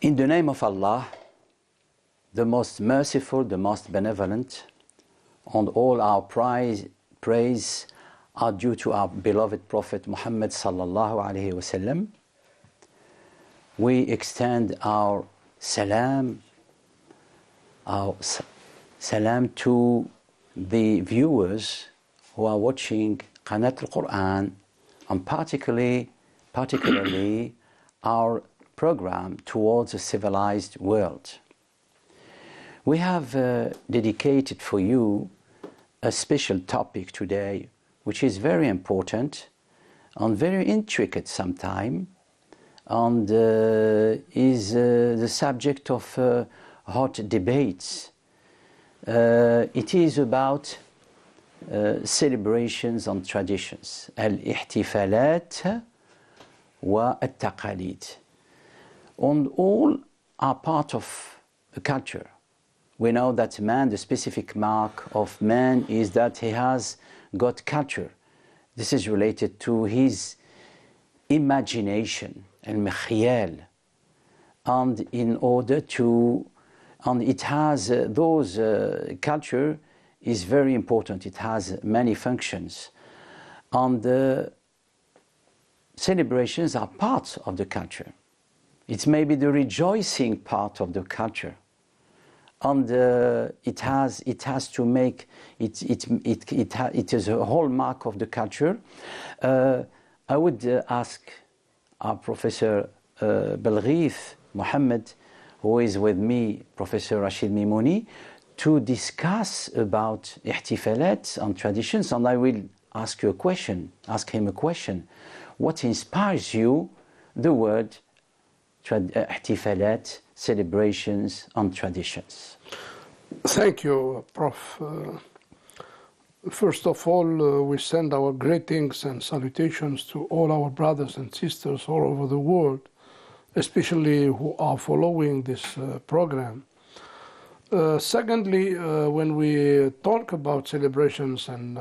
In the name of Allah, the most merciful, the most benevolent, and all our praise are due to our beloved Prophet Muhammad sallallahu alaihi wasallam. We extend our salam to the viewers who are watching Qanat al-Qur'an, and particularly our program towards a civilized world. We have dedicated for you a special topic today, which is very important and very intricate sometimes, and is the subject of hot debates. It is about celebrations and traditions, الاحتفالات والتقاليد. And all are part of a culture. We know that man, the specific mark of man is that he has got culture. This is related to his imagination, al-mikhyal. And in order to, and it has those culture is very important. It has many functions. And the celebrations are part of the culture. It may be the rejoicing part of the culture, and it has to make it is a hallmark of the culture. I would ask our Professor Belghith Mohammed, who is with me, Professor Rashid Mimouni, to discuss about ihtifalat and traditions, and I will ask him a question. What inspires you the word ihtifalat, celebrations and traditions? Thank you, Prof. First of all, we send our greetings and salutations to all our brothers and sisters all over the world, especially who are following this program. Secondly, when we talk about celebrations and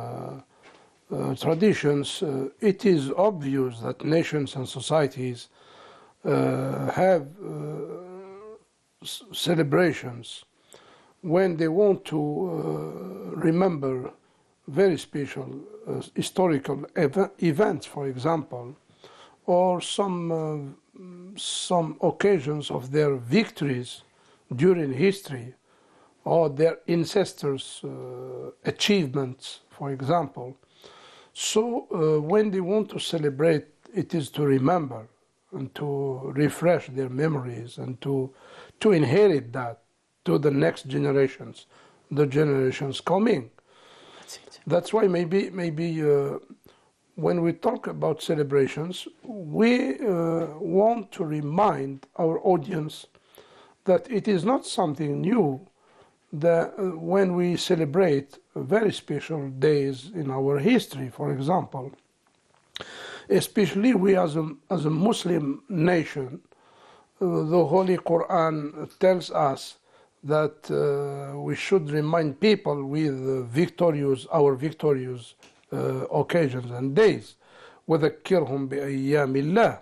traditions, it is obvious that nations and societies have celebrations when they want to remember very special historical events, for example, or some occasions of their victories during history, or their ancestors' achievements, for example. So when they want to celebrate, it is to remember and to refresh their memories and to inherit that to the next generations, the generations coming. That's why maybe when we talk about celebrations, we want to remind our audience that it is not something new that when we celebrate very special days in our history, for example, especially we as a Muslim nation, the Holy Quran tells us that we should remind people with our victorious occasions and days. وذكرهم بأيام الله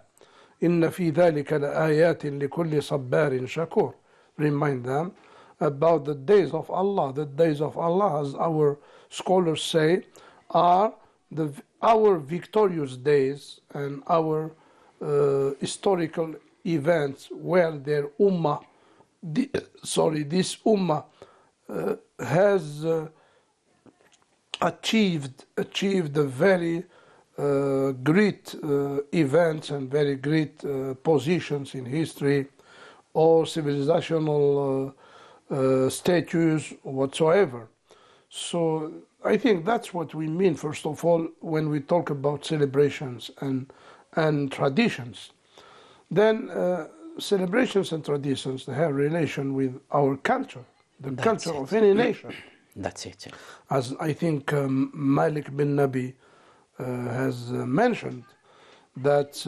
إن في ذلك لآيات لكل صبار شكور. Remind them about the days of Allah. The days of Allah, as our scholars say, are our victorious days and our historical events where their ummah, this ummah has achieved a very great events and very great positions in history or civilizational statues whatsoever. So I think that's what we mean, first of all, when we talk about celebrations and traditions. Then celebrations and traditions, they have relation with our culture, the culture of any nation. That's it. As I think Malik bin Nabi has mentioned, that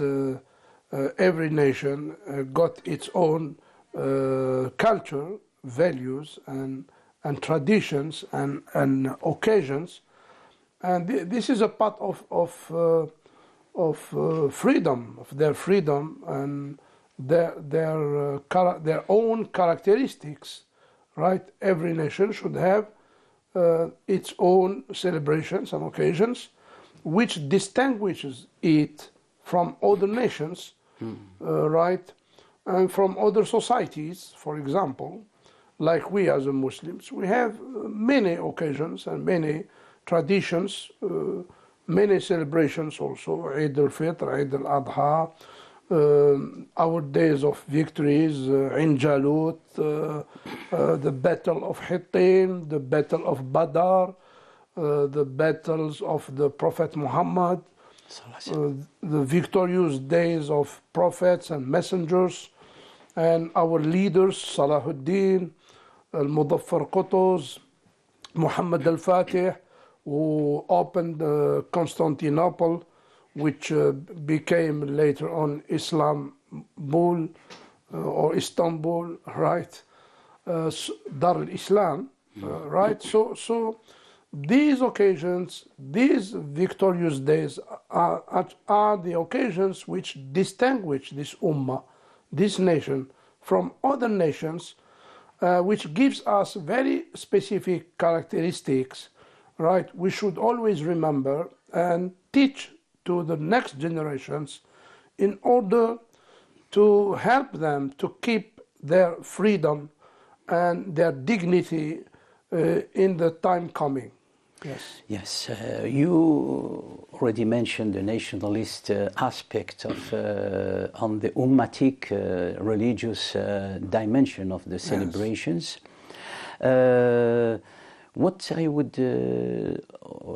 every nation got its own culture, values, and traditions and occasions, and this is a part of freedom, of their freedom their own characteristics, right? Every nation should have its own celebrations and occasions, which distinguishes it from other nations, right? And from other societies, for example, like we as Muslims, we have many occasions and many traditions, many celebrations also, Eid al-Fitr, Eid al-Adha, our days of victories, Ain Jalut, the Battle of Hittin, the Battle of Badr, the battles of the Prophet Muhammad, the victorious days of prophets and messengers, and our leaders, Salahuddin, Al-Mudaffar Qutuz, Muhammad al-Fatih, who opened Constantinople, which became later on Istanbul, right? Dar al-Islam, right? So these occasions, these victorious days are the occasions which distinguish this ummah, this nation, from other nations, which gives us very specific characteristics, right? We should always remember and teach to the next generations in order to help them to keep their freedom and their dignity in the time coming. Yes. Yes, you already mentioned the nationalist aspect of on the ummatic religious dimension of the celebrations. Yes. What I would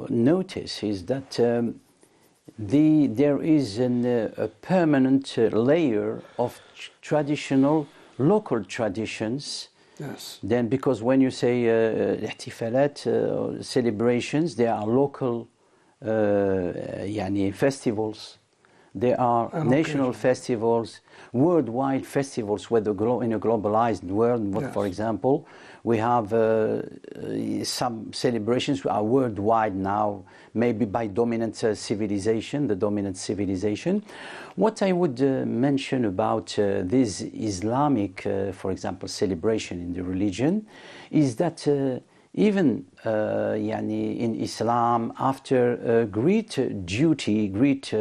notice is that there is a permanent layer of traditional local traditions. Yes. Then, because when you say الاحتفالات, celebrations, they are local festivals. There are national festivals, worldwide festivals, whether in a globalized world. Yes. For example, we have some celebrations are worldwide now, maybe by dominant civilization, the dominant civilization. What I would mention about this Islamic, for example, celebration in the religion, is that even in Islam, after great duty, great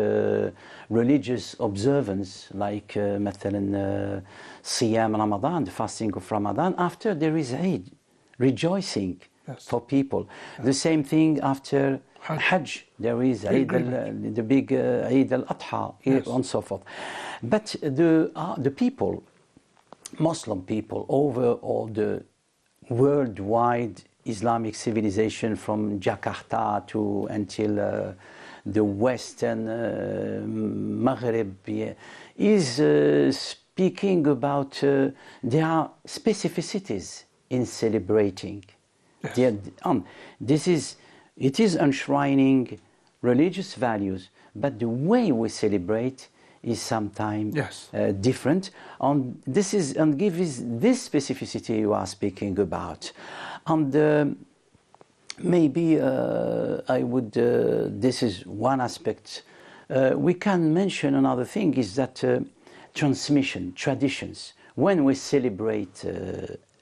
religious observance, like مثلا Siyam Ramadan, the fasting of Ramadan, after there is Eid, rejoicing. Yes. For people. Yes. The same thing after Hajj, there is Eid the big Eid al-Adha, yes. And so forth. But the people, Muslim people, over all the worldwide Islamic civilization, from Jakarta to until the western Maghreb, is speaking about there are specificities in celebrating. Yes. It is enshrining religious values, but the way we celebrate is sometimes different. And this gives this specificity you are speaking about. And maybe I would. This is one aspect. We can mention another thing is that transmission, traditions. When we celebrate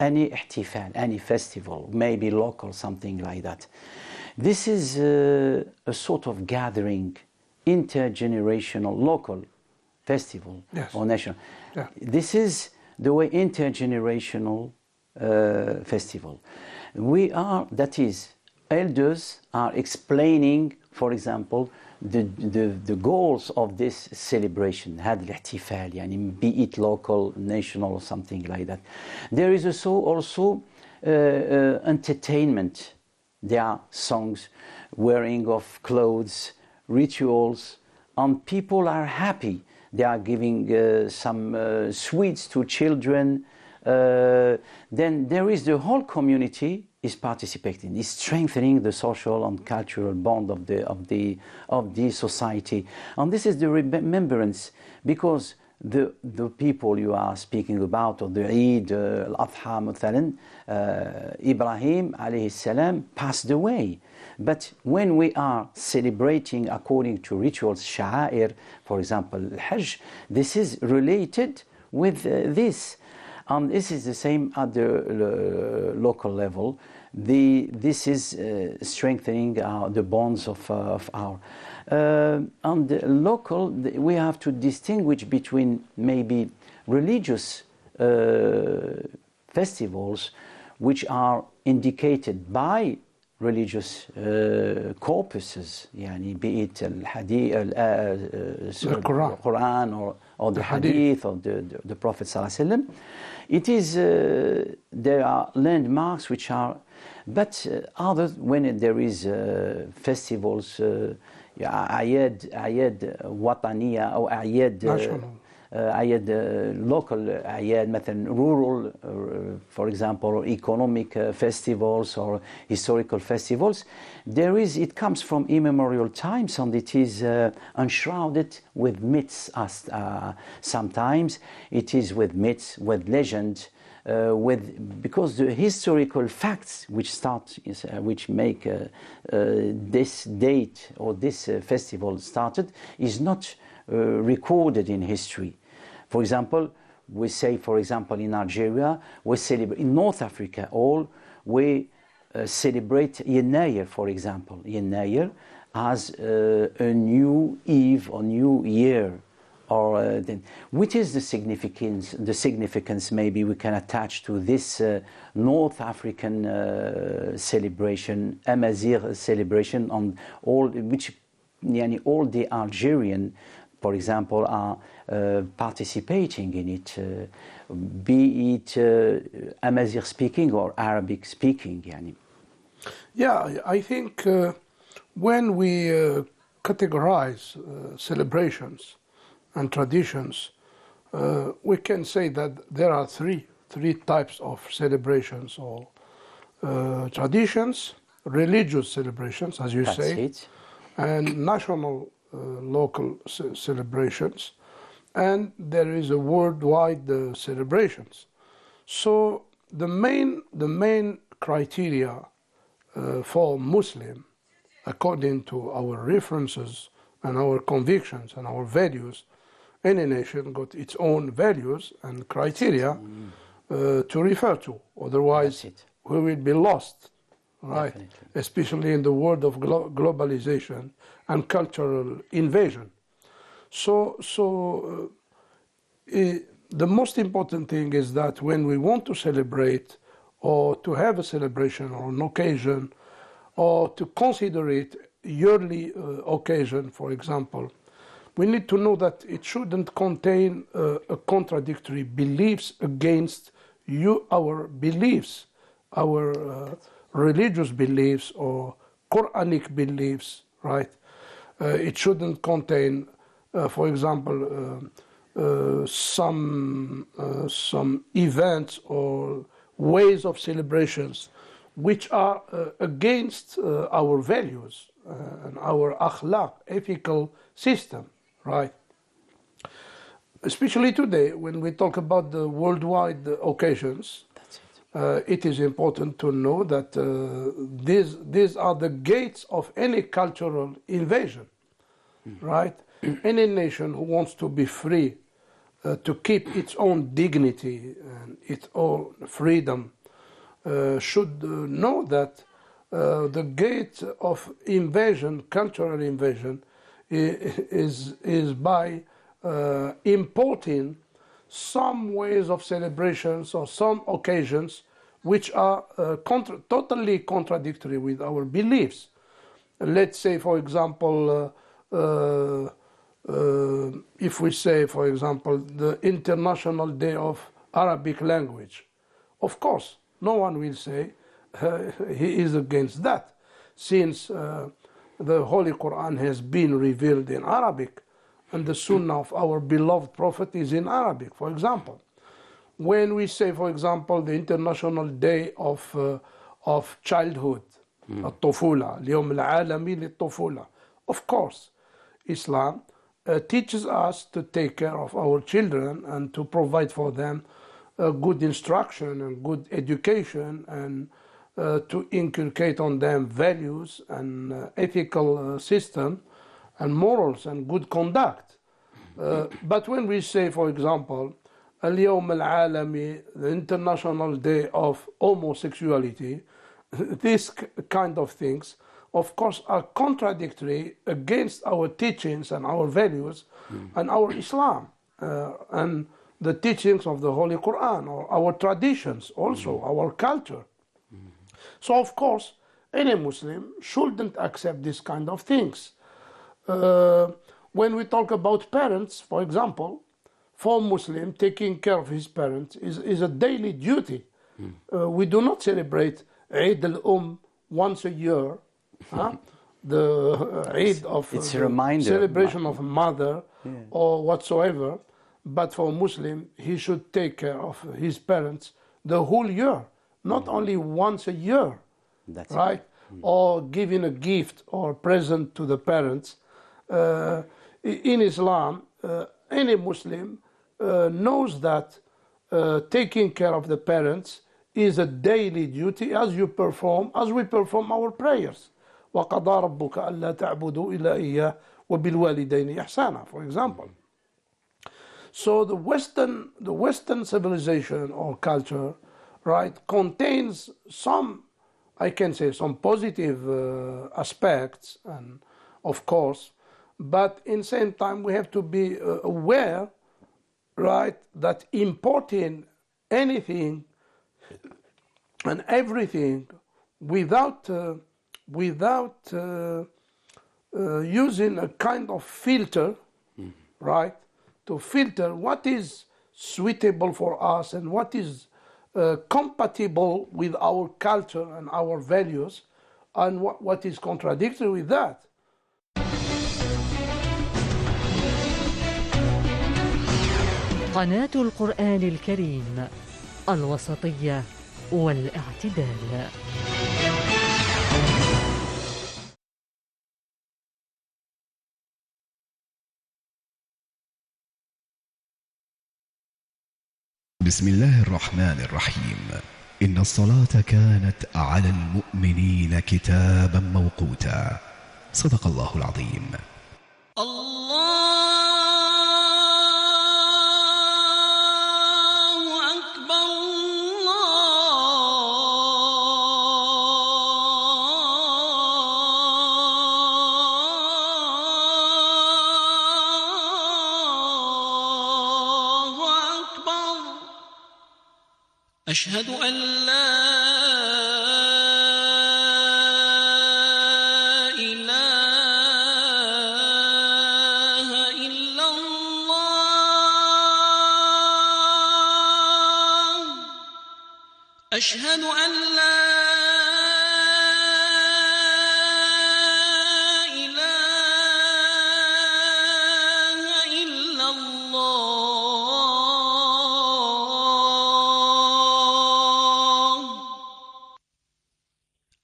any ihtifal, any festival, maybe local, something like that, this is a sort of gathering, intergenerational, local festival, yes. Or national. Yeah. This is the way intergenerational festival. That is, elders are explaining, for example, the goals of this celebration, هذا الاحتفال, be it local, national, or something like that. There is also entertainment. There are songs, wearing of clothes, rituals, and people are happy. They are giving some sweets to children. Then there is the whole community is participating, is strengthening the social and cultural bond of the society. And this is the remembrance, because the people you are speaking about, or the Eid al-Adha مثلا, Ibrahim alayhi salam passed away. But when we are celebrating according to rituals, sha'air, for example, Hajj, this is related with this. This is the same at the local level. This is strengthening the bonds of our. On the local, we have to distinguish between maybe religious festivals, which are indicated by religious corpuses, يعني be it the Quran or the Hadith or the Prophet sallallahu alaihi wasallam. It is there are landmarks which are, but other when there is festivals, أعياد وطنية أو أعياد local أعياد مثلا rural for example, or economic festivals or historical festivals, it comes from immemorial times, and it is enshrouded with myths. Sometimes it is with myths, with legend, because the historical facts which make this date or this festival started is not recorded in history. For example, we say, for example, in Algeria, we celebrate, in North Africa, we celebrate Dينية, for example. Dينية as a new eve or new year. Or which is the significance? The significance maybe we can attach to this North African celebration, Amazigh celebration, on all which, all the Algerian, for example, are participating in it, be it Amazigh speaking or Arabic speaking. Yeah, I think when we categorize celebrations and traditions, we can say that there are three types of celebrations or traditions: religious celebrations, as you say, and national local celebrations, and there is a worldwide celebrations. So the main criteria for Muslim, according to our references and our convictions and our values, any nation got its own values and criteria to refer to. Otherwise, we will be lost, right? Definitely. Especially in the world of globalization and cultural invasion. So the most important thing is that when we want to celebrate or to have a celebration or an occasion or to consider it yearly occasion, for example, we need to know that it shouldn't contain a contradictory beliefs against our beliefs, our religious beliefs or Quranic beliefs, right? It shouldn't contain, for example, some events or ways of celebrations which are against our values and our akhlaq, ethical system, right? Especially today, when we talk about the worldwide occasions, it is important to know that these are the gates of any cultural invasion, right? Any nation who wants to be free, to keep its own dignity and its own freedom, should know that the gate of invasion, cultural invasion, is by importing some ways of celebrations or some occasions which are totally contradictory with our beliefs. Let's say, for example, if we say, for example, the International Day of Arabic Language, of course, no one will say he is against that, since the Holy Quran has been revealed in Arabic, and the Sunnah of our beloved Prophet is in Arabic, for example. When we say, for example, the International Day of Childhood, الطفولة, اليوم العالمي للطفولة, of course, Islam teaches us to take care of our children and to provide for them good instruction and good education, and to inculcate on them values and ethical system and morals and good conduct. But when we say, for example, اليوم العالمي, the International Day of Homosexuality, these kind of things, of course, are contradictory against our teachings and our values and our Islam and the teachings of the Holy Quran, or our traditions also, our culture. So, of course, any Muslim shouldn't accept this kind of things. When we talk about parents, for example, for Muslim, taking care of his parents is a daily duty. We do not celebrate Eid al-Umm once a year, the Eid of it's the a reminder. celebration of a mother or whatsoever. But for a Muslim, he should take care of his parents the whole year, not only once a year. That's right? Or giving a gift or present to the parents. In Islam, any Muslim knows that taking care of the parents is a daily duty as we perform our prayers. وَقَضَى رَبُّكَ أَلَّا تَعْبُدُوا إِلَّا إِيَّاهُ وَبِالْوَالِدَيْنِ إِحْسَانًا, for example. So the Western civilization or culture, right, contains some, I can say, some positive aspects, and of course, but in the same time we have to be aware, right, that importing anything and everything without using a kind of filter, right, to filter what is suitable for us and what is compatible with our culture and our values, and what is contradictory with that. قناة القرآن الكريم، الوسطية والاعتدال. بسم الله الرحمن الرحيم. إن الصلاة كانت على المؤمنين كتابا موقوتا. صدق الله العظيم. أشهد أن لا إله إلا الله. أشهد أن لا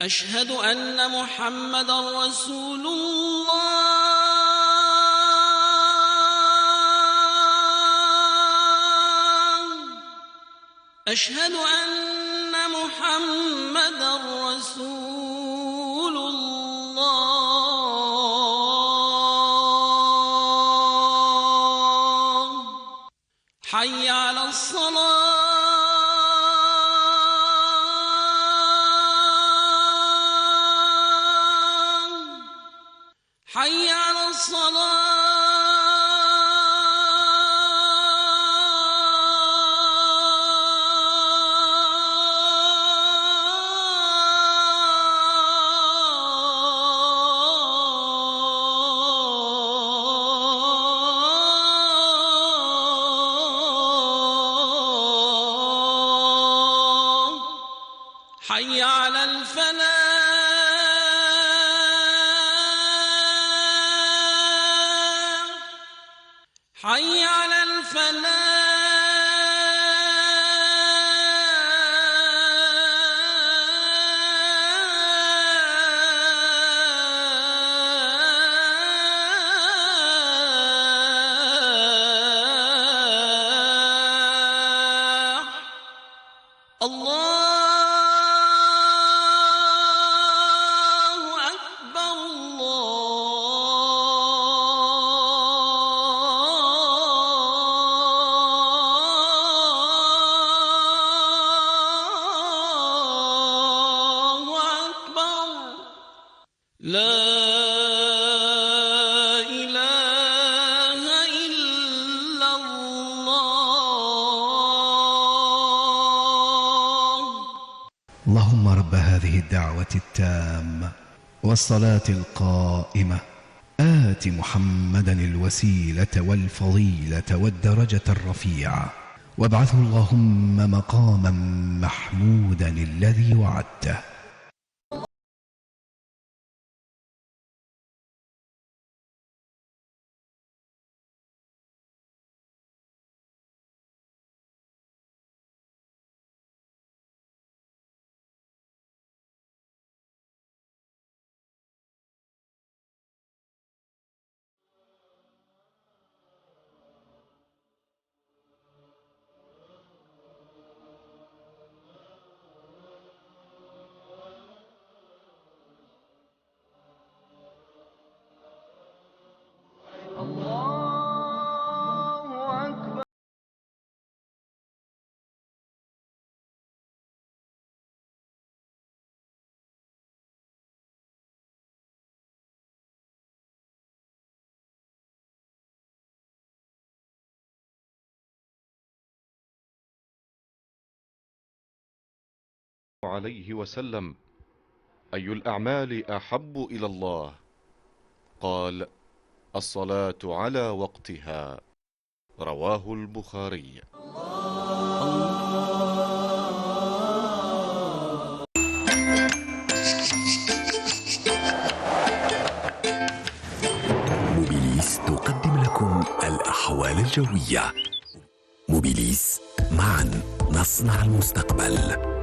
أشهد أن محمدًا رسول الله. أشهد أن محمدًا رسول الله. حي على الصلاة. حي على الصلاة. حي على الفلاح. حي على الفلاح. الله اللهم رب هذه الدعوة التامة والصلاة القائمة آت محمدا الوسيلة والفضيلة والدرجة الرفيعة وابعثه اللهم مقاما محمودا الذي وعدته. عليه وسلم: أي الأعمال أحب إلى الله؟ قال: الصلاة على وقتها. رواه البخاري. موبيليس تقدم لكم الأحوال الجوية. موبيليس، معا نصنع المستقبل.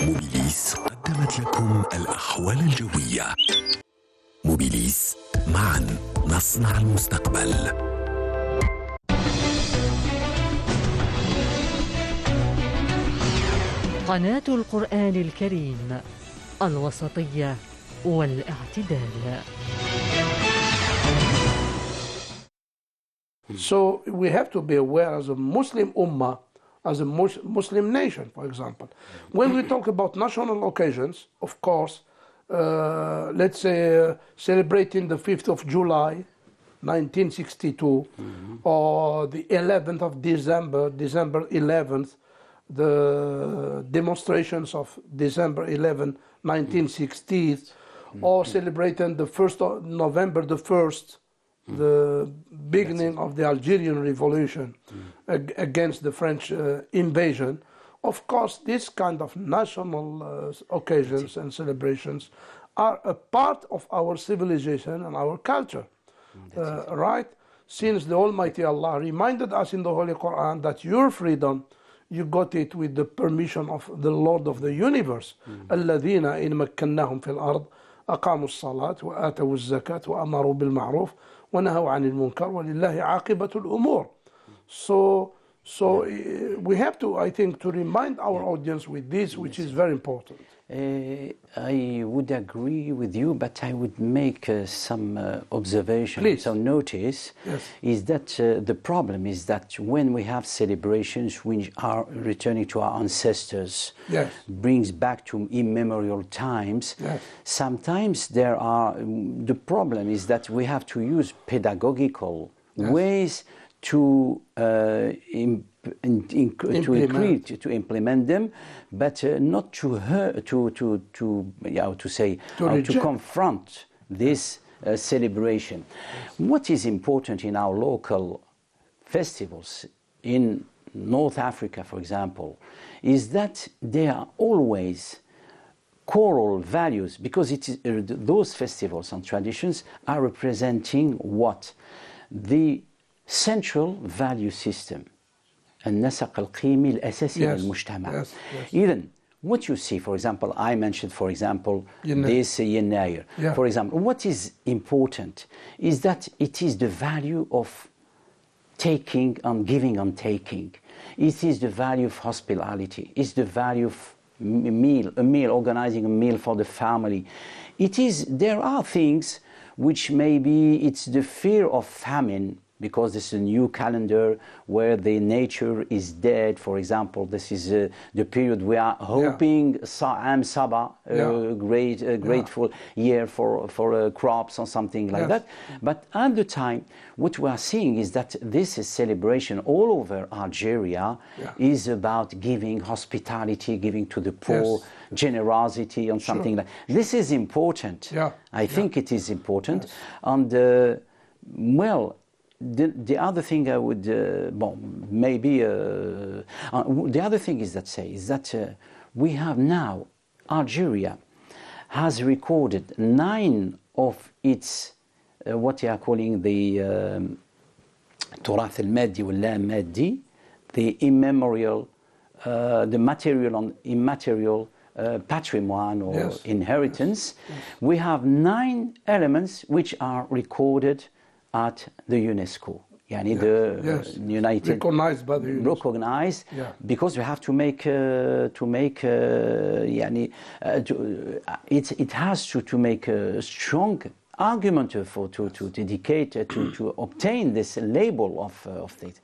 موبيليس قدمت لكم الأحوال الجوية. موبيليس، معا نصنع المستقبل. قناة القرآن الكريم، الوسطية والاعتدال. So we have to be aware as a Muslim ummah, as a Muslim nation, for example. When we talk about national occasions, of course, let's say celebrating the 5th of July, 1962, or the 11th of December, December 11th, the demonstrations of December 11, 1960, or celebrating the 1st of November the 1st, the beginning of the Algerian Revolution against the French invasion. Of course, this kind of national occasions and celebrations are a part of our civilization and our culture, right? Since the Almighty Allah reminded us in the Holy Quran that your freedom, you got it with the permission of the Lord of the universe. الذين إن مكناهم في الأرض أقاموا الصلاة وآتوا الزكاة وأمروا بالمعروف ونهوا عن المنكر ولله عاقبة الأمور. So we have to, I think, to remind our audience with this, which is very important. I would agree with you, but I would make some observation. Please. So notice is that the problem is that when we have celebrations which are returning to our ancestors, brings back to immemorial times, sometimes there are, the problem is that we have to use pedagogical ways to implement them, but not to confront this celebration. What is important in our local festivals in North Africa, for example, is that they are always choral values, because it is, those festivals and traditions are representing what? The central value system. النسق القيمي الأساسي للمجتمع. Even what you see, for example, I mentioned, for example, this يناير. For example, what is important is that it is the value of taking and giving and taking. It is the value of hospitality. It's the value of a meal, organizing a meal for the family. It is, there are things which maybe it's the fear of famine, because this is a new calendar where the nature is dead. For example, this is the period we are hoping Am Saba, grateful year for crops or something like that. But at the time, what we are seeing is that this is celebration all over Algeria is about giving hospitality, giving to the poor, generosity and something like that. This is important. I think it is important. And well, the other thing I would, the other thing is that we have now, Algeria has recorded 9 of its, what they are calling the تراث المادي واللا مادي, the immemorial, the material and immaterial patrimoine or inheritance. We have 9 elements which are recorded at the UNESCO, the United, recognized by the UNESCO. Recognized, because we have to make it has to make a strong argument to dedicate to obtain this label of it,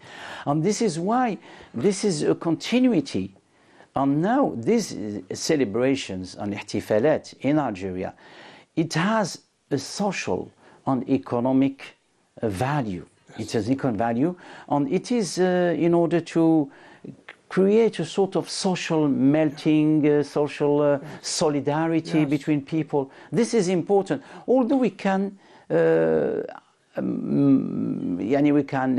and this is why this is a continuity. And now these celebrations and ihtifalat in Algeria, it has a social and economic value. It has economic value, and it is in order to create a sort of social melting, social solidarity between people. This is important. Although we can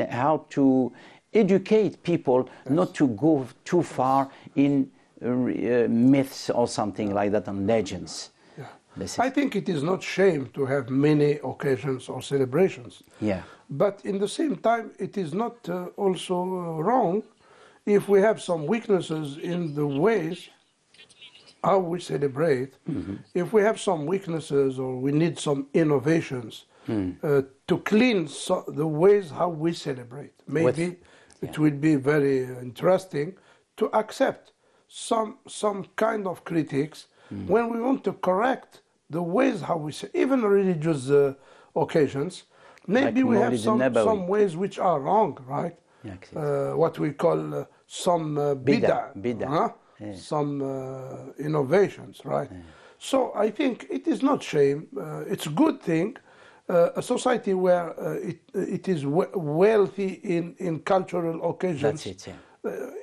help to educate people not to go too far in myths or something like that and legends. I think it is not shame to have many occasions or celebrations. But in the same time, it is not also wrong if we have some weaknesses in the ways how we celebrate. If we have some weaknesses or we need some innovations to clean the ways how we celebrate, maybe it will be very interesting to accept some kind of critics when we want to correct the ways how we say, even religious occasions, Maybe like we have Mawlid some al-Nabawi. ways which are wrong, right? Yeah, exactly. What we call some Bid'ah. some innovations, right? So I think it is not shame. It's a good thing. A society where it is wealthy in cultural occasions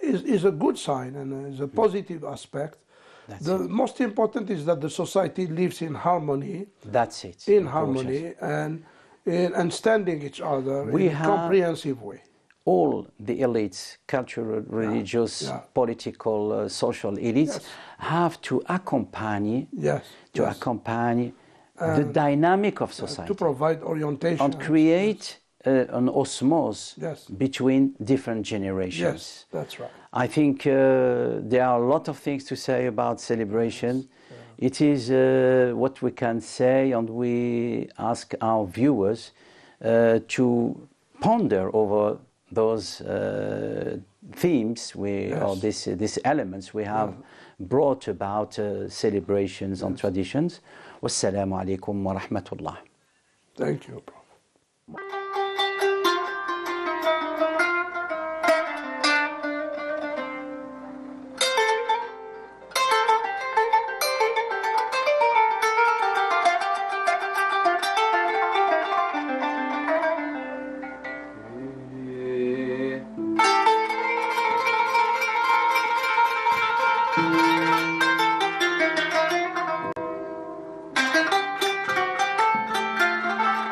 is a good sign and is a positive aspect. The most important is that the society lives in harmony. That's it. In harmony and understanding each other in a comprehensive way. All the elites, cultural, religious, political, social elites, have to accompany, accompany the dynamic of society, to provide orientation and create an osmosis between different generations. Yes, that's right. I think there are a lot of things to say about celebration. It is what we can say, and we ask our viewers to ponder over those themes or these elements we have brought about celebrations and traditions. Wassalamu alaikum wa rahmatullah. Thank you, Prof.